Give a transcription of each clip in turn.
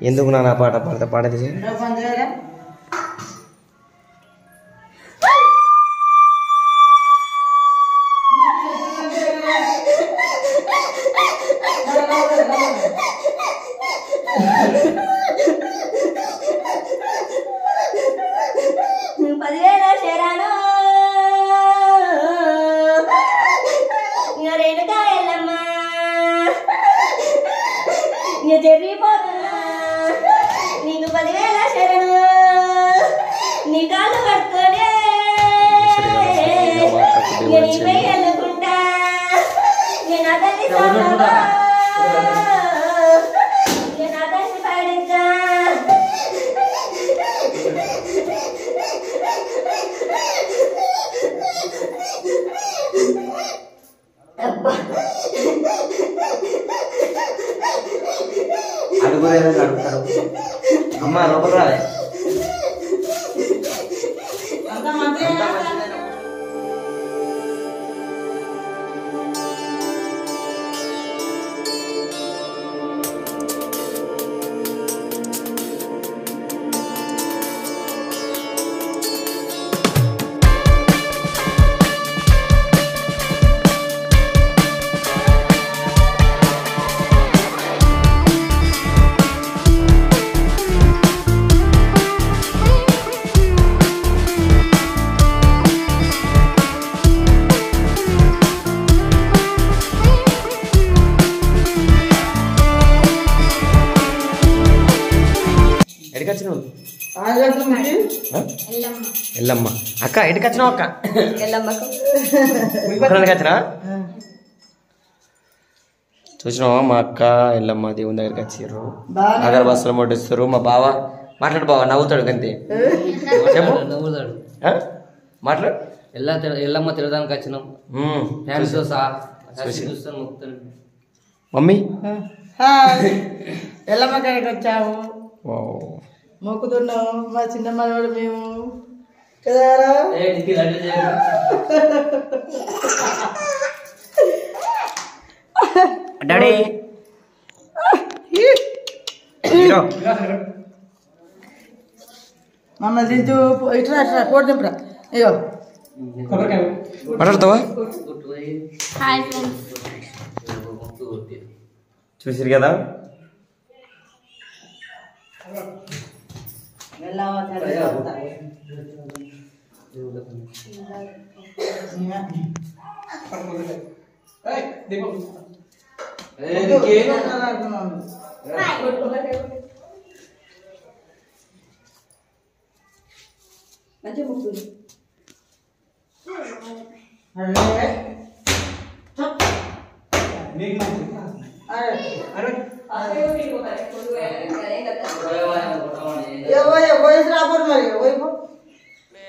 ఎందుకు నా పాట పాడతా పాడది నీకు 10,000 శరణు నీ కాళ్ళు పట్టుకోనే నీపై అనుకుంటా నేను అతన్ని సాగుతా నేను అతన్ని పాడించా అడుగుతారు అమ్మ లోపల రాలే ఎల్లమ్మ అక్క ఎడికి వచ్చినావు అక్క వచ్చినా చూసినావా మా అక్క ఎల్లమ్మ దేవుని దగ్గరికి వచ్చారు అగర్ బస్సులో మొట్టిస్తారు మా బావ మాట్లాడు బావ నవ్వుతాడు అంతే నవ్వుతాడు మాట్లాడు ఎల్లమ్మ తిరగడానికి వచ్చినాం మమ్మీ ఎల్లమ్మ కాడికి వచ్చాము మొక్కుతున్నాము మా చిన్న మనవాడు మేము కదారా డాడీ మమ్మల్ని దించు ఇట్లా అట్లా పోటీ దింపురా అయ్యో మాట్లాడతావా చూసిరు కదా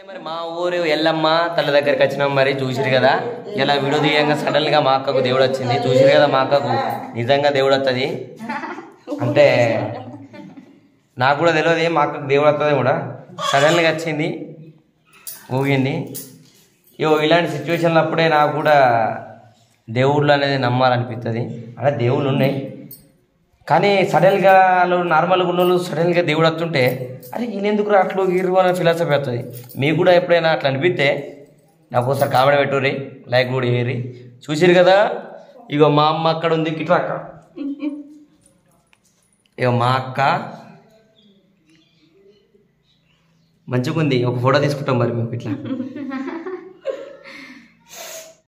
మరి మా ఊరు ఎల్లమ్మ తల్లి దగ్గరికి వచ్చినాం మరి చూసిరు కదా ఇలా వీడియో తీయంగా సడన్ గా మా అక్కకు దేవుడు వచ్చింది చూసిరు కదా మా అక్కకు నిజంగా దేవుడు వస్తుంది అంటే నాకు కూడా తెలియదు మా అక్కకు దేవుడు వస్తుంది కూడా సడన్ గా వచ్చింది ఊగింది ఇలాంటి సిచ్యువేషన్లు అప్పుడే నాకు కూడా దేవుళ్ళు అనేది నమ్మాలనిపిస్తుంది అంటే దేవుళ్ళు ఉన్నాయి కానీ సడన్గా వాళ్ళు నార్మల్గా ఉన్న వాళ్ళు సడన్గా దేవుడు వస్తుంటే అరే ఈయనెందుకు అట్లు గీరు అనే ఫిలాసఫీ వస్తుంది మీకు కూడా ఎప్పుడైనా అట్లా అనిపిస్తే నాకు ఒకసారి కామెంట్ పెట్టుర్రి లైక్ కూడా వేయరి చూసిరు కదా ఇగో మా అమ్మ అక్కడ ఉంది ఇట్లా అక్క ఇగో మా అక్క మంచిగా ఉంది ఒక ఫోటో తీసుకుంటాం మరి మేము ఇట్లా